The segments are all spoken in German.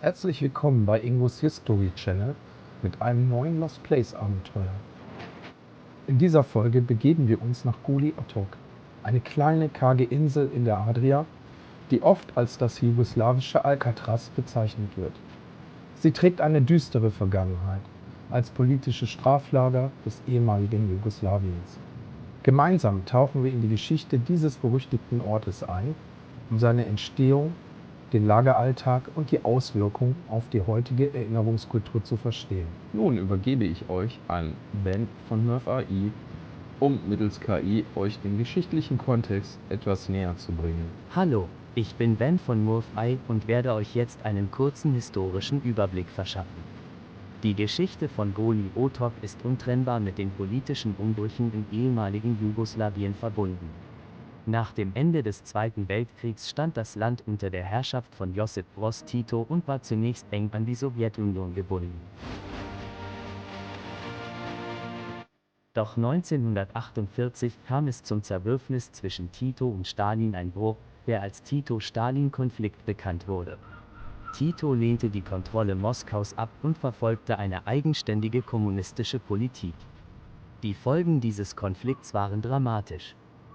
Herzlich willkommen bei Ingos History Channel mit einem neuen Lost Place Abenteuer. In dieser Folge begeben wir uns nach Goli Otok, eine kleine karge Insel in der Adria, die oft als das jugoslawische Alcatraz bezeichnet wird. Sie trägt eine düstere Vergangenheit als politisches Straflager des ehemaligen Jugoslawiens. Gemeinsam tauchen wir in die Geschichte dieses berüchtigten Ortes ein, um seine Entstehung, den Lageralltag und die Auswirkungen auf die heutige Erinnerungskultur zu verstehen. Nun übergebe ich euch an Ben von Nerf AI, um mittels KI euch den geschichtlichen Kontext etwas näher zu bringen. Hallo, ich bin Ben von MurphEye und werde euch jetzt einen kurzen historischen Überblick verschaffen. Die Geschichte von Goli Otok ist untrennbar mit den politischen Umbrüchen im ehemaligen Jugoslawien verbunden. Nach dem Ende des Zweiten Weltkriegs stand das Land unter der Herrschaft von Josip Broz Tito und war zunächst eng an die Sowjetunion gebunden. Doch 1948 kam es zum Zerwürfnis zwischen Tito und Stalin, ein Bruch, der als Tito-Stalin-Konflikt bekannt wurde. Tito lehnte die Kontrolle Moskaus ab und verfolgte eine eigenständige kommunistische Politik. Die Folgen dieses Konflikts waren dramatisch.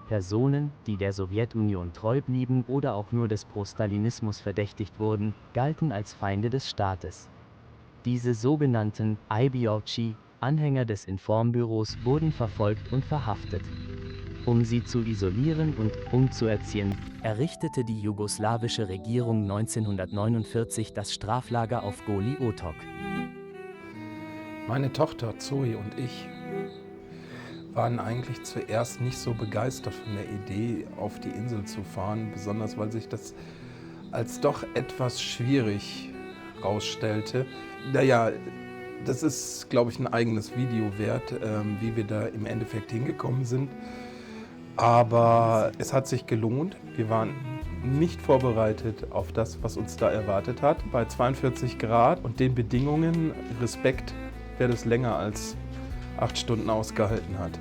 Personen, die der Sowjetunion treu blieben oder auch nur des Prostalinismus verdächtigt wurden, galten als Feinde des Staates. Diese sogenannten Aibiochi, Anhänger des Informbüros, wurden verfolgt und verhaftet. Um sie zu isolieren und umzuerziehen, errichtete die jugoslawische Regierung 1949 das Straflager auf Goli Otok. Meine Tochter Zoe und ich waren eigentlich zuerst nicht so begeistert von der Idee, auf die Insel zu fahren, besonders weil sich das als doch etwas schwierig herausstellte. Naja, das ist, glaube ich, ein eigenes Video wert, wie wir da im Endeffekt hingekommen sind. Aber es hat sich gelohnt. Wir waren nicht vorbereitet auf das, was uns da erwartet hat. Bei 42 Grad und den Bedingungen, Respekt, wer das länger als 8 Stunden ausgehalten hat.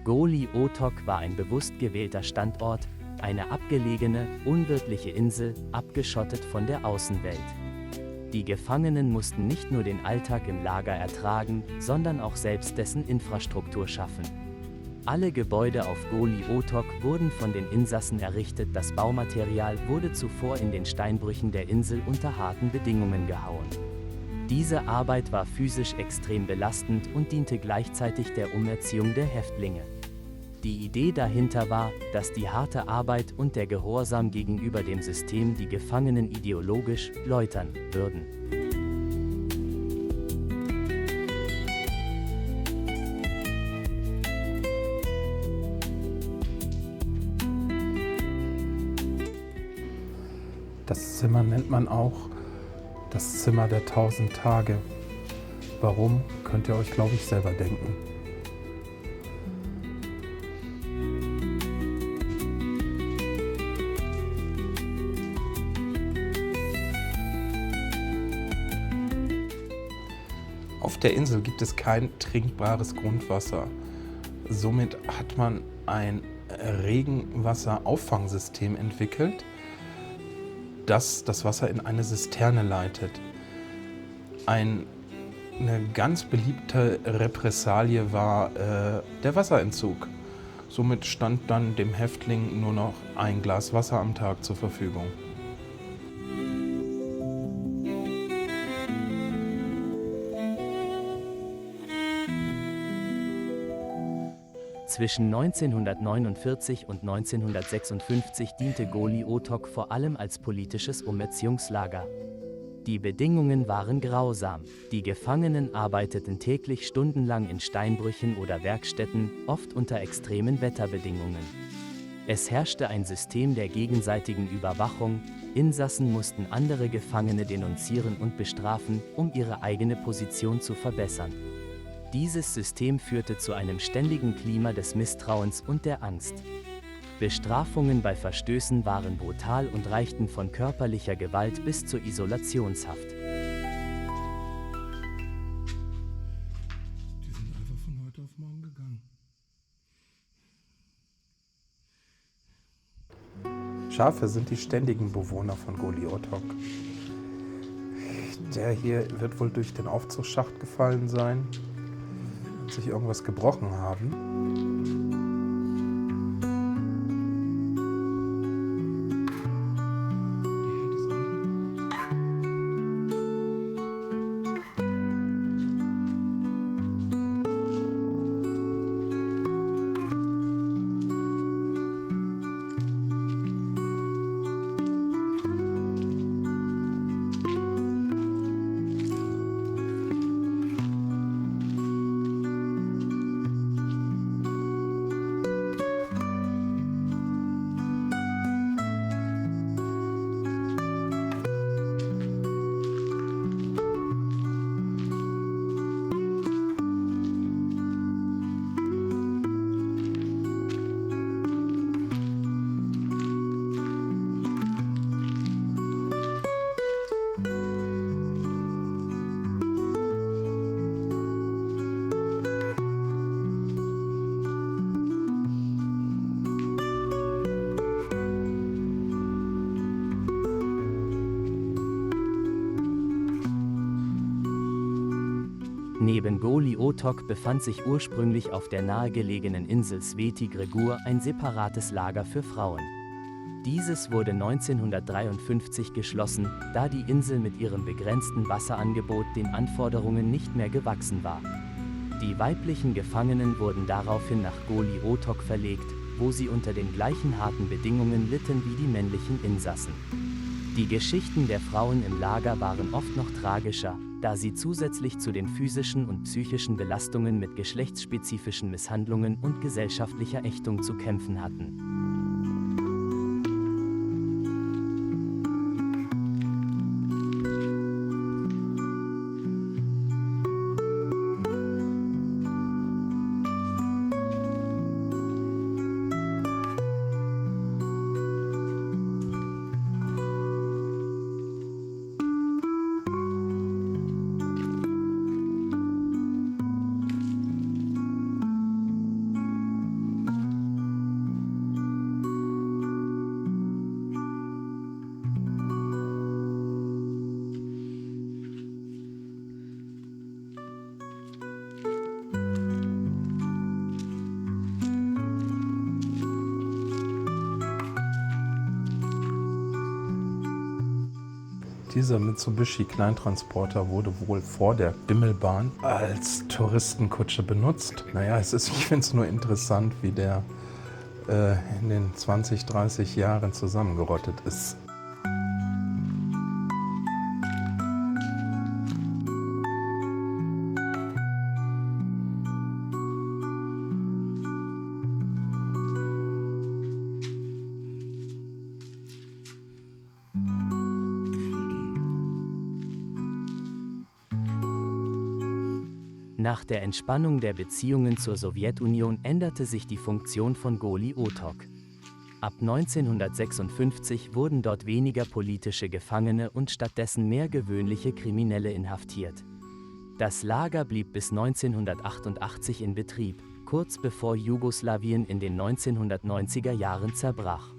Goli Otok war ein bewusst gewählter Standort, eine abgelegene, unwirtliche Insel, abgeschottet von der Außenwelt. Die Gefangenen mussten nicht nur den Alltag im Lager ertragen, sondern auch selbst dessen Infrastruktur schaffen. Alle Gebäude auf Goli Otok wurden von den Insassen errichtet, das Baumaterial wurde zuvor in den Steinbrüchen der Insel unter harten Bedingungen gehauen. Diese Arbeit war physisch extrem belastend und diente gleichzeitig der Umerziehung der Häftlinge. Die Idee dahinter war, dass die harte Arbeit und der Gehorsam gegenüber dem System die Gefangenen ideologisch läutern würden. Das Zimmer nennt man auch das Zimmer der 1000 Tage. Warum, könnt ihr euch, glaube ich, selber denken. Auf der Insel gibt es kein trinkbares Grundwasser. Somit hat man ein Regenwasserauffangsystem entwickelt, das das Wasser in eine Zisterne leitet. Eine ganz beliebte Repressalie war der Wasserentzug. Somit stand dann dem Häftling nur noch ein Glas Wasser am Tag zur Verfügung. Zwischen 1949 und 1956 diente Goli Otok vor allem als politisches Umerziehungslager. Die Bedingungen waren grausam. Die Gefangenen arbeiteten täglich stundenlang in Steinbrüchen oder Werkstätten, oft unter extremen Wetterbedingungen. Es herrschte ein System der gegenseitigen Überwachung. Insassen mussten andere Gefangene denunzieren und bestrafen, um ihre eigene Position zu verbessern. Dieses System führte zu einem ständigen Klima des Misstrauens und der Angst. Bestrafungen bei Verstößen waren brutal und reichten von körperlicher Gewalt bis zur Isolationshaft. Schafe sind die ständigen Bewohner von Goli-Otok. Der hier wird wohl durch den Aufzugsschacht gefallen sein und sich irgendwas gebrochen haben. Neben Goli-Otok befand sich ursprünglich auf der nahegelegenen Insel Sveti Gregur ein separates Lager für Frauen. Dieses wurde 1953 geschlossen, da die Insel mit ihrem begrenzten Wasserangebot den Anforderungen nicht mehr gewachsen war. Die weiblichen Gefangenen wurden daraufhin nach Goli-Otok verlegt, wo sie unter den gleichen harten Bedingungen litten wie die männlichen Insassen. Die Geschichten der Frauen im Lager waren oft noch tragischer, da sie zusätzlich zu den physischen und psychischen Belastungen mit geschlechtsspezifischen Misshandlungen und gesellschaftlicher Ächtung zu kämpfen hatten. Dieser Mitsubishi-Kleintransporter wurde wohl vor der Bimmelbahn als Touristenkutsche benutzt. Naja, ich finde es nur interessant, wie der in den 20, 30 Jahren zusammengerottet ist. Nach der Entspannung der Beziehungen zur Sowjetunion änderte sich die Funktion von Goli-Otok. Ab 1956 wurden dort weniger politische Gefangene und stattdessen mehr gewöhnliche Kriminelle inhaftiert. Das Lager blieb bis 1988 in Betrieb, kurz bevor Jugoslawien in den 1990er Jahren zerbrach.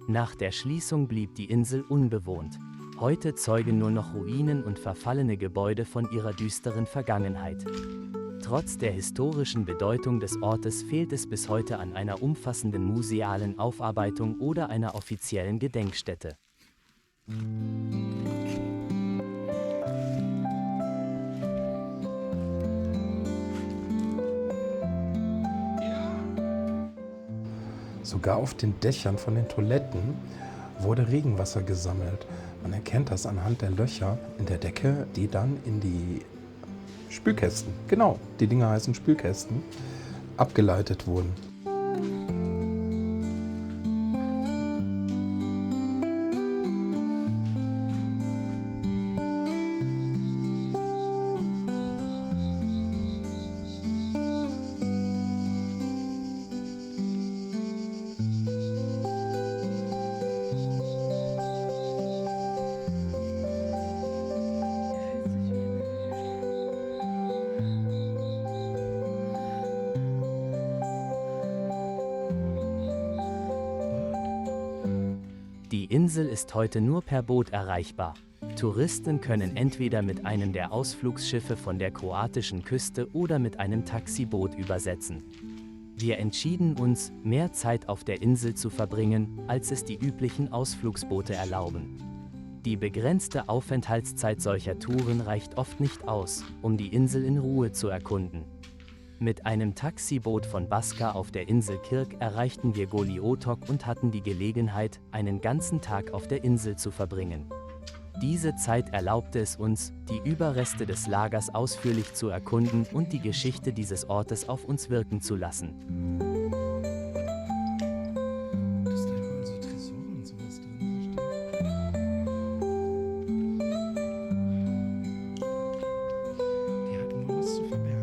Nach der Schließung blieb die Insel unbewohnt. Heute zeugen nur noch Ruinen und verfallene Gebäude von ihrer düsteren Vergangenheit. Trotz der historischen Bedeutung des Ortes fehlt es bis heute an einer umfassenden musealen Aufarbeitung oder einer offiziellen Gedenkstätte. Sogar auf den Dächern von den Toiletten wurde Regenwasser gesammelt. Man erkennt das anhand der Löcher in der Decke, die dann in die Spülkästen, genau, die Dinger heißen Spülkästen, abgeleitet wurden. Insel ist heute nur per Boot erreichbar. Touristen können entweder mit einem der Ausflugsschiffe von der kroatischen Küste oder mit einem Taxiboot übersetzen. Wir entschieden uns, mehr Zeit auf der Insel zu verbringen, als es die üblichen Ausflugsboote erlauben. Die begrenzte Aufenthaltszeit solcher Touren reicht oft nicht aus, um die Insel in Ruhe zu erkunden. Mit einem Taxiboot von Baska auf der Insel Kirk erreichten wir Goli Otok und hatten die Gelegenheit, einen ganzen Tag auf der Insel zu verbringen. Diese Zeit erlaubte es uns, die Überreste des Lagers ausführlich zu erkunden und die Geschichte dieses Ortes auf uns wirken zu lassen. Dass da überall so Tresore und sowas drin versteckt. Die hatten nur was zu verbergen.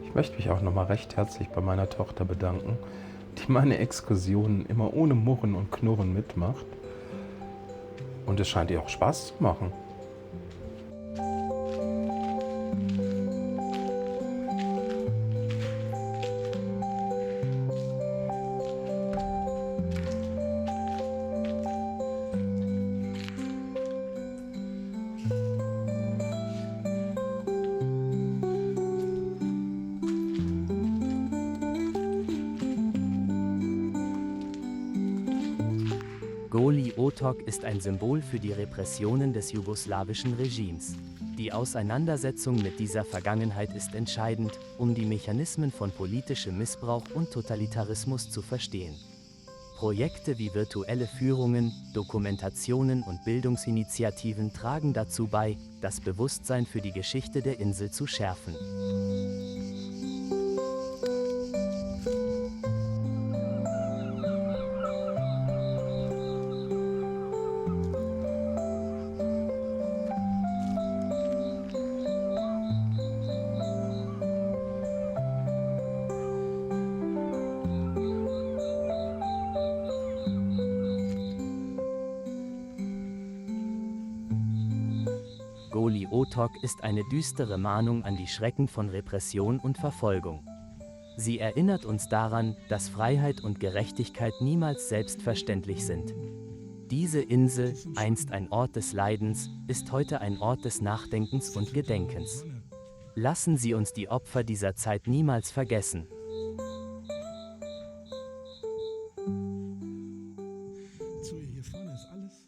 Ich möchte mich auch nochmal recht herzlich bei meiner Tochter bedanken, die meine Exkursionen immer ohne Murren und Knurren mitmacht. Und es scheint ihr auch Spaß zu machen. Goli Otok ist ein Symbol für die Repressionen des jugoslawischen Regimes. Die Auseinandersetzung mit dieser Vergangenheit ist entscheidend, um die Mechanismen von politischem Missbrauch und Totalitarismus zu verstehen. Projekte wie virtuelle Führungen, Dokumentationen und Bildungsinitiativen tragen dazu bei, das Bewusstsein für die Geschichte der Insel zu schärfen. Goli Otok ist eine düstere Mahnung an die Schrecken von Repression und Verfolgung. Sie erinnert uns daran, dass Freiheit und Gerechtigkeit niemals selbstverständlich sind. Diese Insel, einst ein Ort des Leidens, ist heute ein Ort des Nachdenkens und Gedenkens. Lassen Sie uns die Opfer dieser Zeit niemals vergessen. So, hier vorne ist alles,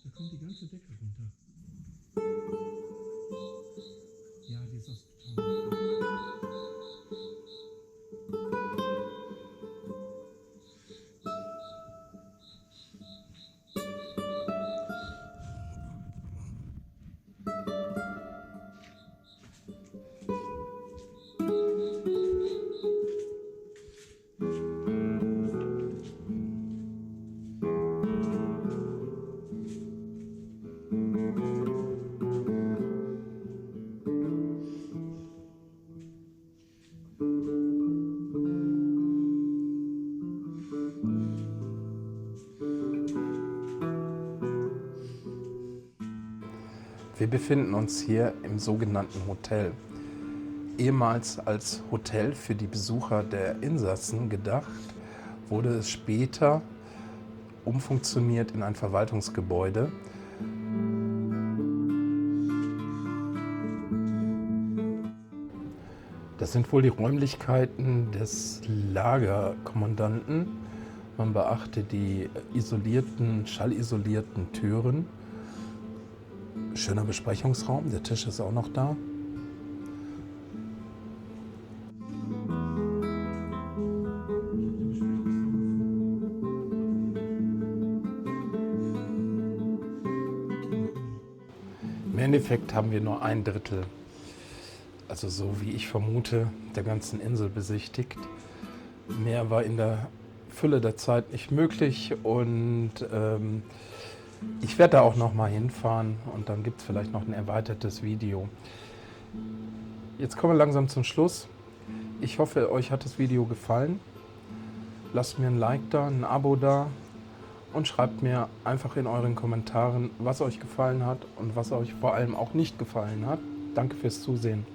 da kommt die ganze Decke runter. Ja, die ist aus Beton. Wir befinden uns hier im sogenannten Hotel. Ehemals als Hotel für die Besucher der Insassen gedacht, wurde es später umfunktioniert in ein Verwaltungsgebäude. Das sind wohl die Räumlichkeiten des Lagerkommandanten. Man beachte die schallisolierten Türen. Schöner Besprechungsraum, der Tisch ist auch noch da. Im Endeffekt haben wir nur 1/3, also so wie ich vermute, der ganzen Insel besichtigt. Mehr war in der Fülle der Zeit nicht möglich und ich werde da auch noch mal hinfahren und dann gibt es vielleicht noch ein erweitertes Video. Jetzt kommen wir langsam zum Schluss. Ich hoffe, euch hat das Video gefallen. Lasst mir ein Like da, ein Abo da und schreibt mir einfach in euren Kommentaren, was euch gefallen hat und was euch vor allem auch nicht gefallen hat. Danke fürs Zusehen.